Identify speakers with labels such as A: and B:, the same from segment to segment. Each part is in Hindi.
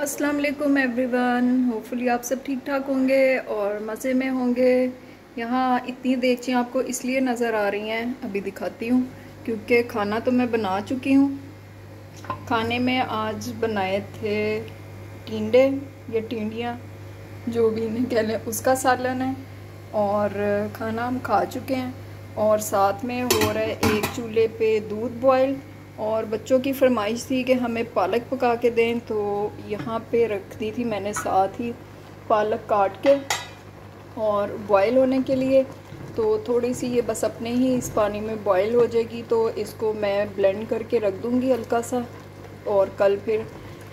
A: अस्सलाम वालेकुम एवरीवन। होपफुली आप सब ठीक ठाक होंगे और मज़े में होंगे। यहाँ इतनी देगचियाँ आपको इसलिए नज़र आ रही हैं, अभी दिखाती हूँ, क्योंकि खाना तो मैं बना चुकी हूँ। खाने में आज बनाए थे टिंडे या टिंडियाँ, जो भी इन्हें कह लें, उसका सालन है। और खाना हम खा चुके हैं और साथ में हो रहा है एक चूल्हे पे दूध बॉयल। और बच्चों की फरमाइश थी कि हमें पालक पका के दें, तो यहाँ पे रख दी थी मैंने साथ ही पालक काट के और बॉयल होने के लिए। तो थोड़ी सी ये बस अपने ही इस पानी में बॉयल हो जाएगी, तो इसको मैं ब्लेंड करके रख दूँगी हल्का सा। और कल फिर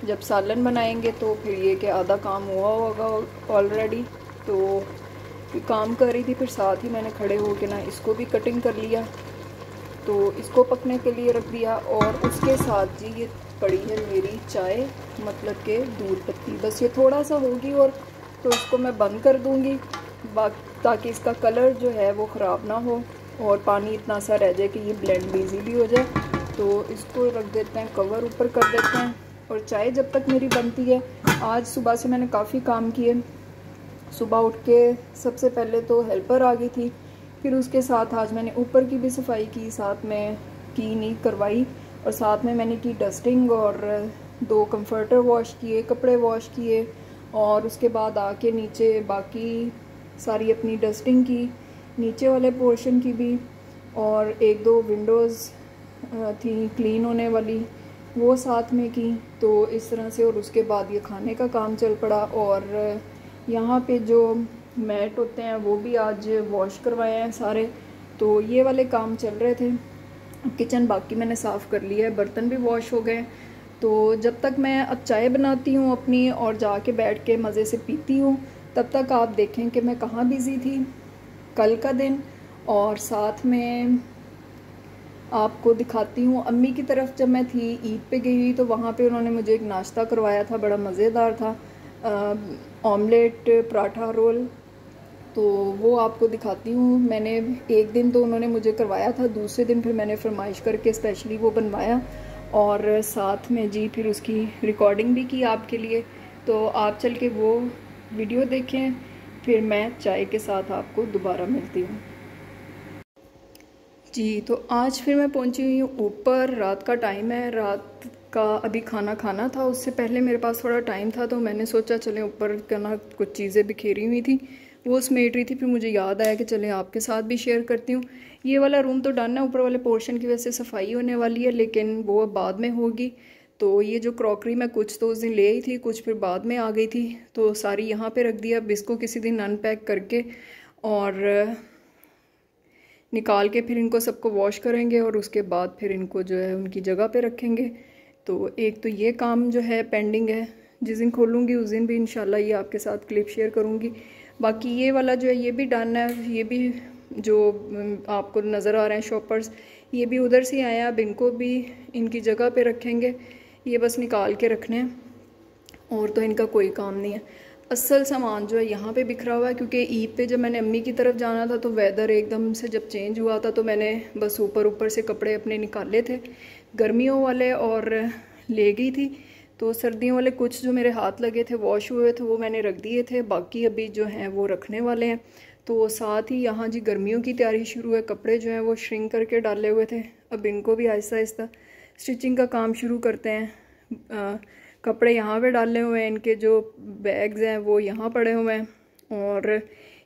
A: जब सालन बनाएंगे तो फिर ये कि आधा काम हुआ होगा ऑलरेडी। तो काम कर रही थी, फिर साथ ही मैंने खड़े होकर ना इसको भी कटिंग कर लिया, तो इसको पकने के लिए रख दिया। और उसके साथ जी ये पड़ी है मेरी चाय, मतलब के दूध पत्ती, बस ये थोड़ा सा होगी और तो इसको मैं बंद कर दूँगी, ताकि इसका कलर जो है वो ख़राब ना हो और पानी इतना सा रह जाए कि ये ब्लेंड भी ईजीली हो जाए। तो इसको रख देते हैं, कवर ऊपर कर देते हैं। और चाय जब तक मेरी बनती है, आज सुबह से मैंने काफ़ी काम किए। सुबह उठ के सबसे पहले तो हेल्पर आ गई थी, फिर उसके साथ आज मैंने ऊपर की भी सफाई की, साथ में की नहीं करवाई, और साथ में मैंने की डस्टिंग और 2 कंफर्टर वॉश किए, कपड़े वॉश किए। और उसके बाद आके नीचे बाकी सारी अपनी डस्टिंग की, नीचे वाले पोर्शन की भी, और 1-2 विंडोज़ थी क्लीन होने वाली, वो साथ में की। तो इस तरह से, और उसके बाद ये खाने का काम चल पड़ा। और यहाँ पे जो मैट होते हैं वो भी आज वॉश करवाए हैं सारे। तो ये वाले काम चल रहे थे। किचन बाकी मैंने साफ़ कर लिया है, बर्तन भी वॉश हो गए। तो जब तक मैं अब चाय बनाती हूँ अपनी और जाके बैठ के मज़े से पीती हूँ, तब तक आप देखें कि मैं कहाँ बिज़ी थी कल का दिन। और साथ में आपको दिखाती हूँ अम्मी की तरफ, जब मैं थी ईद पे गई हुई, तो वहाँ पे उन्होंने मुझे एक नाश्ता करवाया था, बड़ा मज़ेदार था, ऑमलेट पराठा रोल। तो वो आपको दिखाती हूँ। मैंने एक दिन तो उन्होंने मुझे करवाया था, दूसरे दिन फिर मैंने फरमाइश करके स्पेशली वो बनवाया, और साथ में जी फिर उसकी रिकॉर्डिंग भी की आपके लिए। तो आप चल के वो वीडियो देखें, फिर मैं चाय के साथ आपको दोबारा मिलती हूँ। जी, तो आज फिर मैं पहुंची हुई हूँ ऊपर। रात का टाइम है, रात का अभी खाना खाना था, उससे पहले मेरे पास थोड़ा टाइम था, तो मैंने सोचा चलें ऊपर करना, कुछ चीज़ें बिखेरी हुई थी वो समेट रही थी, फिर मुझे याद आया कि चलें आपके साथ भी शेयर करती हूँ। ये वाला रूम तो डन है, ऊपर वाले पोर्शन की वजह से सफाई होने वाली है, लेकिन वो अब बाद में होगी। तो ये जो क्रॉकरी मैं कुछ तो उस दिन ले आई थी, कुछ फिर बाद में आ गई थी, तो सारी यहाँ पर रख दिया। अब इसको किसी दिन अनपैक करके और निकाल के फिर इनको सबको वॉश करेंगे, और उसके बाद फिर इनको जो है उनकी जगह पे रखेंगे। तो एक तो ये काम जो है पेंडिंग है, जिस दिन खोलूँगी उस दिन भी इंशाल्लाह ये आपके साथ क्लिप शेयर करूँगी। बाकी ये वाला जो है ये भी डन है, ये भी जो आपको नज़र आ रहे हैं शॉपर्स, ये भी उधर से आए हैं। अब इनको भी इनकी जगह पे रखेंगे, ये बस निकाल के रखने हैं, और तो इनका कोई काम नहीं है। असल सामान जो है यहाँ पे बिखरा हुआ है, क्योंकि ईद पे जब मैंने अम्मी की तरफ जाना था तो वेदर एकदम से जब चेंज हुआ था, तो मैंने बस ऊपर ऊपर से कपड़े अपने निकाले थे गर्मियों वाले और ले गई थी। तो सर्दियों वाले कुछ जो मेरे हाथ लगे थे वॉश हुए थे वो मैंने रख दिए थे, बाकी अभी जो हैं वो रखने वाले हैं। तो साथ ही यहाँ जी गर्मियों की तैयारी शुरू है, कपड़े जो हैं वो श्रिंक करके डाले हुए थे, अब इनको भी आहिस्ता आहिस्ता स्टिचिंग का काम शुरू करते हैं। कपड़े यहाँ पे डाले हुए हैं, इनके जो बैग्स हैं वो यहाँ पड़े हुए हैं, और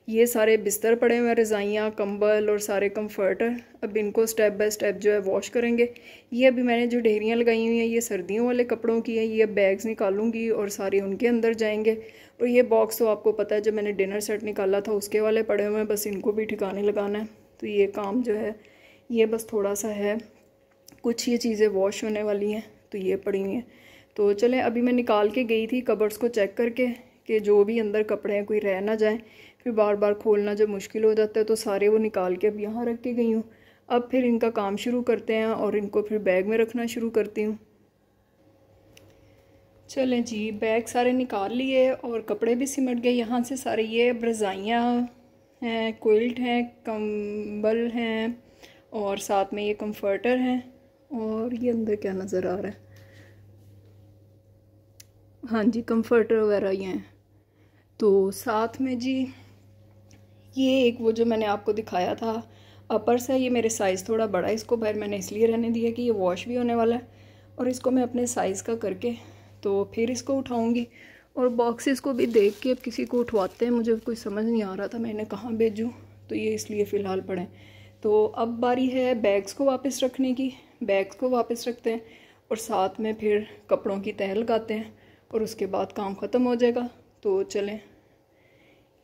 A: ये सारे बिस्तर पड़े हुए हैं, रज़ाइयाँ, कंबल और सारे कंफर्टर। अब इनको स्टेप बाय स्टेप जो है वॉश करेंगे। ये अभी मैंने जो ढेरियाँ लगाई हुई हैं ये सर्दियों वाले कपड़ों की है, ये बैग्स निकालूंगी और सारे उनके अंदर जाएंगे। और ये बॉक्स तो आपको पता है जब मैंने डिनर सेट निकाला था उसके वाले पड़े हुए हैं, बस इनको भी ठिकाने लगाना है। तो ये काम जो है ये बस थोड़ा सा है, कुछ ये चीज़ें वॉश होने वाली हैं तो ये पड़ी हुई हैं। तो चलें, अभी मैं निकाल के गई थी कबर्ड्स को चेक करके कि जो भी अंदर कपड़े हैं कोई रह ना जाए, फिर बार बार खोलना जब मुश्किल हो जाता है, तो सारे वो निकाल के अब यहाँ रख के गई हूँ। अब फिर इनका काम शुरू करते हैं और इनको फिर बैग में रखना शुरू करती हूँ। चलें जी, बैग सारे निकाल लिए और कपड़े भी सिमट गए यहाँ से सारे। ये अब रज़ाइयाँ हैं, क्विल्ट हैं, कंबल हैं, और साथ में ये कंफर्टर हैं। और ये अंदर क्या नज़र आ रहा है, हाँ जी, कंफर्टर वगैरह ये हैं। तो साथ में जी ये एक वो जो मैंने आपको दिखाया था अपर्स है, ये मेरे साइज़ थोड़ा बड़ा है, इसको बाहर मैंने इसलिए रहने दिया कि ये वॉश भी होने वाला है और इसको मैं अपने साइज़ का करके तो फिर इसको उठाऊँगी। और बॉक्सेस को भी देख के अब किसी को उठवाते हैं, मुझे कोई समझ नहीं आ रहा था मैं इन्हें कहाँ भेजूँ, तो ये इसलिए फ़िलहाल पड़े। तो अब बारी है बैग्स को वापस रखने की। बैग्स को वापस रखते हैं और साथ में फिर कपड़ों की तह लगाते हैं और उसके बाद काम ख़त्म हो जाएगा। तो चलें,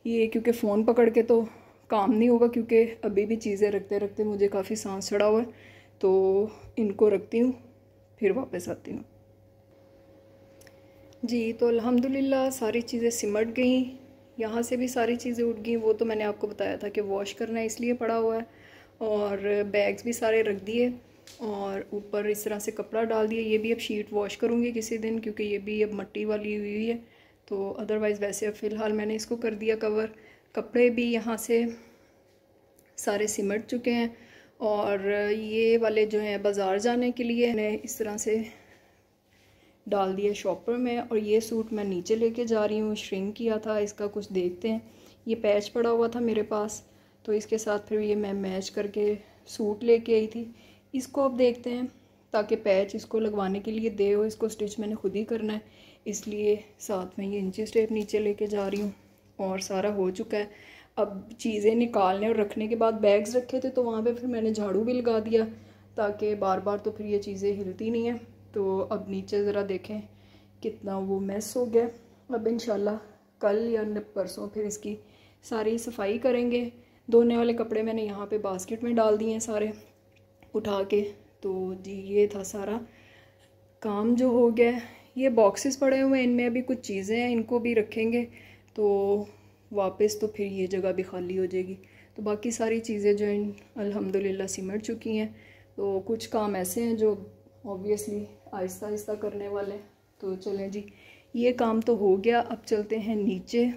A: ये क्योंकि फ़ोन पकड़ के तो काम नहीं होगा, क्योंकि अभी भी चीज़ें रखते रखते मुझे काफ़ी सांस चढ़ा हुआ है, तो इनको रखती हूँ फिर वापस आती हूँ जी। तो अल्हम्दुलिल्लाह सारी चीज़ें सिमट गई, यहाँ से भी सारी चीज़ें उठ गई। वो तो मैंने आपको बताया था कि वॉश करना है इसलिए पड़ा हुआ है, और बैग्स भी सारे रख दिए और ऊपर इस तरह से कपड़ा डाल दिया। ये भी अब शीट वॉश करूँगी किसी दिन, क्योंकि ये भी अब मट्टी वाली हुई है, तो अदरवाइज़ वैसे अब फ़िलहाल मैंने इसको कर दिया कवर। कपड़े भी यहाँ से सारे सिमट चुके हैं और ये वाले जो हैं बाज़ार जाने के लिए मैंने इस तरह से डाल दिया शॉपर में। और ये सूट मैं नीचे लेके जा रही हूँ, श्रिंक किया था इसका, कुछ देखते हैं। ये पैच पड़ा हुआ था मेरे पास, तो इसके साथ फिर ये मैं मैच करके सूट लेके आई थी। इसको अब देखते हैं, ताकि पैच इसको लगवाने के लिए दे हो, इसको स्टिच मैंने खुद ही करना है, इसलिए साथ में ये इंची टेप नीचे लेके जा रही हूँ। और सारा हो चुका है। अब चीज़ें निकालने और रखने के बाद बैग्स रखे थे, तो वहाँ पे फिर मैंने झाड़ू भी लगा दिया, ताकि बार बार तो फिर ये चीज़ें हिलती नहीं हैं। तो अब नीचे ज़रा देखें कितना वो मैस हो गया। अब इंशाल्लाह कल या परसों फिर इसकी सारी सफाई करेंगे। धोने वाले कपड़े मैंने यहाँ पे बास्केट में डाल दिए हैं सारे उठा के। तो जी ये था सारा काम जो हो गया। ये बॉक्सेस पड़े हुए हैं, इनमें अभी कुछ चीज़ें हैं, इनको भी रखेंगे तो वापस तो फिर ये जगह भी खाली हो जाएगी। तो बाकी सारी चीज़ें जो हैं अल्हम्दुलिल्लाह सिमट चुकी हैं। तो कुछ काम ऐसे हैं जो ऑब्वियसली आहिस्ता आहिस्ता करने वाले। तो चलें जी, ये काम तो हो गया। अब चलते हैं नीचे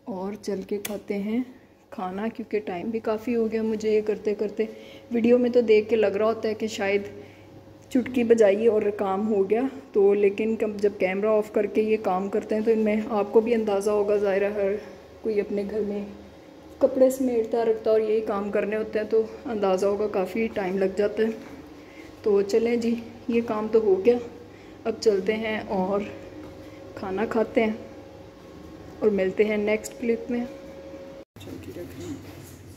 A: और चल के खाते हैं खाना, क्योंकि टाइम भी काफ़ी हो गया मुझे ये करते करते। वीडियो में तो देख के लग रहा होता है कि शायद चुटकी बजाई और काम हो गया, तो लेकिन जब कैमरा ऑफ करके ये काम करते हैं तो इनमें आपको भी अंदाज़ा होगा, ज़ाहिर है हर कोई अपने घर में कपड़े समेटता रखता और यही काम करने होते हैं, तो अंदाज़ा होगा काफ़ी टाइम लग जाता है। तो चलें जी, ये काम तो हो गया। अब चलते हैं और खाना खाते हैं और मिलते हैं नेक्स्ट क्लिप में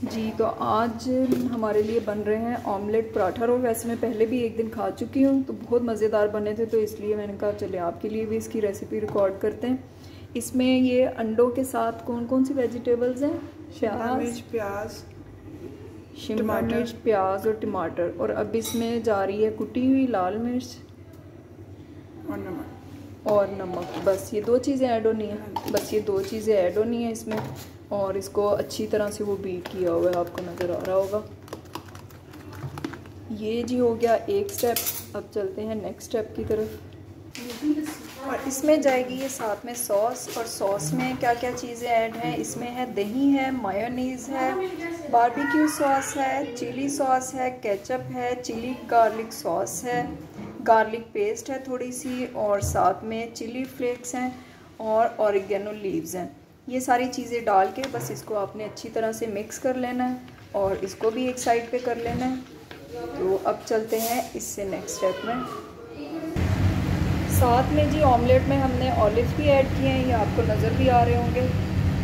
A: जी। तो आज हमारे लिए बन रहे हैं ऑमलेट पराठा रोल। वैसे मैं पहले भी एक दिन खा चुकी हूँ, तो बहुत मज़ेदार बने थे, तो इसलिए मैंने कहा चले आपके लिए भी इसकी रेसिपी रिकॉर्ड करते हैं। इसमें ये अंडों के साथ कौन कौन सी वेजिटेबल्स हैं? शिमला मिर्च, प्याज और टमाटर। और अब इसमें जा रही है कुटी हुई लाल मिर्च और नमक। बस ये दो चीज़ें ऐड होनी है, बस ये दो चीज़ें ऐड होनी है इसमें। और इसको अच्छी तरह से वो बीट किया हुआ है, आपको नज़र आ रहा होगा। ये जी हो गया एक स्टेप। अब चलते हैं नेक्स्ट स्टेप की तरफ। और इसमें जाएगी ये साथ में सॉस। और सॉस में क्या क्या चीज़ें ऐड हैं? इसमें है दही है, मायोनीज़ है, बारबेक्यू सॉस है, चिली सॉस है, केचप है, चिली गार्लिक सॉस है, गार्लिक पेस्ट है थोड़ी सी, और साथ में चिली फ्लेक्स हैं और ऑरिगेनो लीव्स हैं। ये सारी चीज़ें डाल के बस इसको आपने अच्छी तरह से मिक्स कर लेना है और इसको भी एक साइड पे कर लेना है। तो अब चलते हैं इससे नेक्स्ट स्टेप में। साथ में जी ऑमलेट में हमने ऑलिव भी ऐड किए हैं, ये आपको नज़र भी आ रहे होंगे।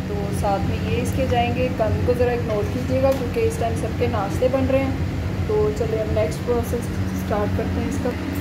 A: तो साथ में ये इसके जाएंगे। गंद को ज़रा इग्नोर कीजिएगा क्योंकि इस टाइम सबके नाश्ते बन रहे हैं। तो चलिए अब नेक्स्ट प्रोसेस स्टार्ट करते हैं इसका।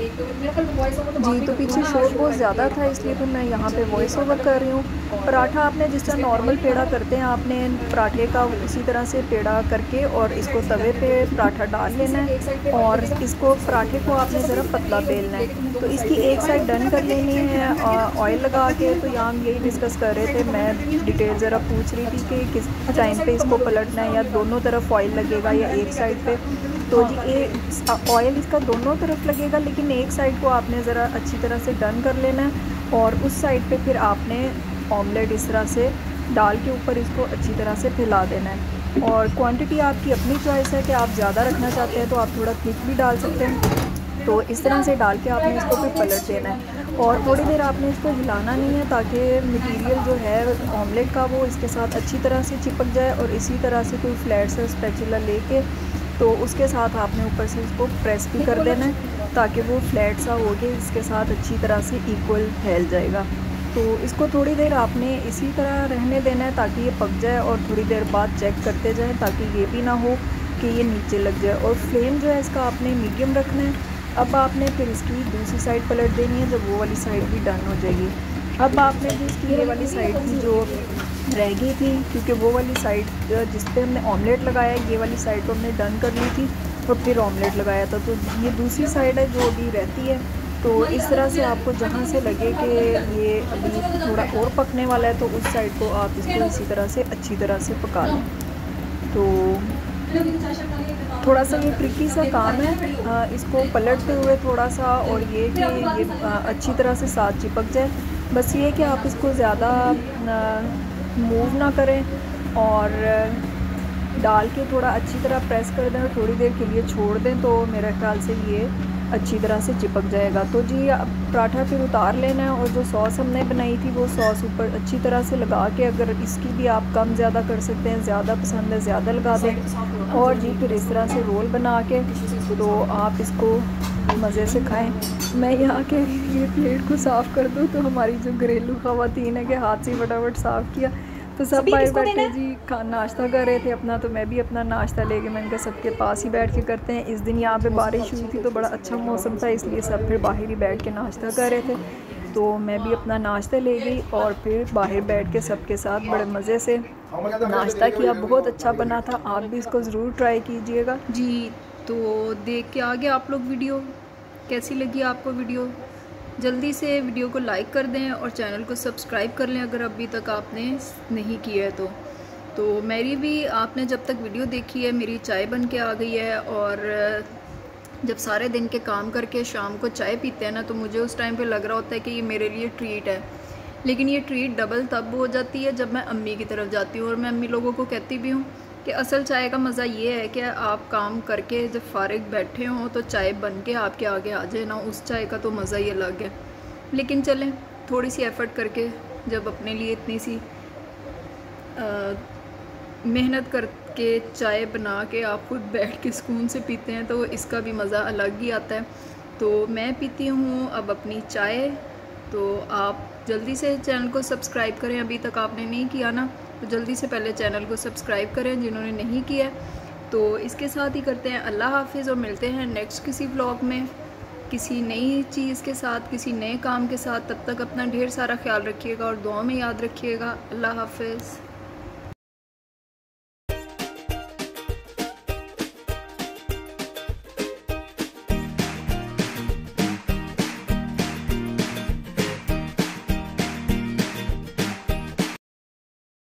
A: जी तो पीछे शोर बहुत ज़्यादा था, इसलिए फिर मैं यहाँ पे वॉइस ओवर कर रही हूँ। पराठा आपने जिस तरह नॉर्मल पेड़ा करते हैं, आपने पराठे का उसी तरह से पेड़ा करके और इसको तवे पे पराठा डाल लेना है और इसको पराठे को आपने ज़रा पतला बेलना है। तो इसकी एक साइड डन कर लेनी है ऑयल लगा के। तो यहाँ हम यही डिस्कस कर रहे थे, मैं डिटेल ज़रा पूछ रही थी कि किस टाइम पे इसको पलटना है, या दोनों तरफ ऑयल लगेगा या एक साइड पे। तो जी ऑयल इसका दोनों तरफ लगेगा, लेकिन एक साइड को आपने ज़रा अच्छी तरह से डन कर लेना है और उस साइड पे फिर आपने ऑमलेट इस तरह से डाल के ऊपर इसको अच्छी तरह से फैला देना है। और क्वांटिटी आपकी अपनी चॉइस है कि आप ज़्यादा रखना चाहते हैं तो आप थोड़ा थिक भी डाल सकते हैं। तो इस तरह से डाल के आपने इसको फिर पलट देना है और थोड़ी देर आपने इसको हिलाना नहीं है ताकि मटेरियल जो है ऑमलेट का वो इसके साथ अच्छी तरह से चिपक जाए। और इसी तरह से कोई फ्लैट सा स्पैचुला लेके तो उसके साथ आपने ऊपर से इसको प्रेस भी कर देना है ताकि वो फ्लैट सा हो के इसके साथ अच्छी तरह से इक्वल फैल जाएगा। तो इसको थोड़ी देर आपने इसी तरह रहने देना है ताकि ये पक जाए और थोड़ी देर बाद चेक करते जाएं ताकि ये भी ना हो कि ये नीचे लग जाए। और फ्लेम जो है इसका आपने मीडियम रखना है। अब आपने फिर इसकी दूसरी साइड पलट देनी है जब वो वाली साइड भी डन हो जाएगी। अब आपने भी इसकी ये वाली साइड की जो रह गई थी, क्योंकि वो वाली साइड जिस पे हमने ऑमलेट लगाया ये वाली साइड तो हमने डन कर ली थी और फिर ऑमलेट लगाया था, तो ये दूसरी साइड है जो अभी रहती है। तो इस तरह से आपको जहाँ से लगे कि ये अभी थोड़ा और पकने वाला है तो उस साइड को आप इसको इसी तरह से अच्छी तरह से पका लें। तो थोड़ा सा ये ट्रिकी सा काम है इसको पलटते हुए थोड़ा सा, और ये कि ये अच्छी तरह से साथ चिपक जाए। बस ये कि आप इसको ज़्यादा मूव ना करें और डाल के थोड़ा अच्छी तरह प्रेस कर दें और थोड़ी देर के लिए छोड़ दें तो मेरे ख्याल से ये अच्छी तरह से चिपक जाएगा। तो जी अब पराठा फिर उतार लेना है और जो सॉस हमने बनाई थी वो सॉस ऊपर अच्छी तरह से लगा के, अगर इसकी भी आप कम ज़्यादा कर सकते हैं, ज़्यादा पसंद है ज़्यादा लगा दें। और जी फिर इस तरह से रोल बना के तो आप इसको मज़े से खाएं। मैं यहाँ के ये प्लेट को साफ़ कर दूँ तो हमारी जो घरेलू ख़वातीन है के हाथ से फटाफट साफ़ किया तो सब बाहर बैठे जी नाश्ता कर रहे थे अपना, तो मैं भी अपना नाश्ता लेके मैंने कहा सबके पास ही बैठ के करते हैं। इस दिन यहाँ पे बारिश हुई थी तो बड़ा अच्छा मौसम था, इसलिए सब फिर बाहर ही बैठ के नाश्ता कर रहे थे। तो मैं भी अपना नाश्ता ले गई और फिर बाहर बैठ के सबके साथ बड़े मज़े से नाश्ता किया। बहुत अच्छा बना था, आप भी इसको ज़रूर ट्राई कीजिएगा जी। तो देख के आ गया आप लोग वीडियो, कैसी लगी आपको वीडियो? जल्दी से वीडियो को लाइक कर दें और चैनल को सब्सक्राइब कर लें अगर अभी तक आपने नहीं किया है तो मेरी भी आपने जब तक वीडियो देखी है मेरी चाय बन के आ गई है। और जब सारे दिन के काम करके शाम को चाय पीते हैं ना तो मुझे उस टाइम पे लग रहा होता है कि ये मेरे लिए ट्रीट है, लेकिन ये ट्रीट डबल तब हो जाती है जब मैं अम्मी की तरफ जाती हूँ। और मैं अम्मी लोगों को कहती भी हूँ कि असल चाय का मज़ा ये है कि आप काम करके जब फारिग बैठे हों तो चाय बन के आपके आगे आ जाए ना, उस चाय का तो मज़ा ही अलग है। लेकिन चलें थोड़ी सी एफ़र्ट करके जब अपने लिए इतनी सी मेहनत करके चाय बना के आप खुद बैठ के सुकून से पीते हैं तो इसका भी मज़ा अलग ही आता है। तो मैं पीती हूँ अब अपनी चाय। तो आप जल्दी से चैनल को सब्सक्राइब करें, अभी तक आपने नहीं किया ना तो जल्दी से पहले चैनल को सब्सक्राइब करें जिन्होंने नहीं किया। तो इसके साथ ही करते हैं अल्लाह हाफिज़ और मिलते हैं नेक्स्ट किसी व्लॉग में किसी नई चीज़ के साथ, किसी नए काम के साथ। तब तक अपना ढेर सारा ख्याल रखिएगा और दुआ में याद रखिएगा। अल्लाह हाफिज़।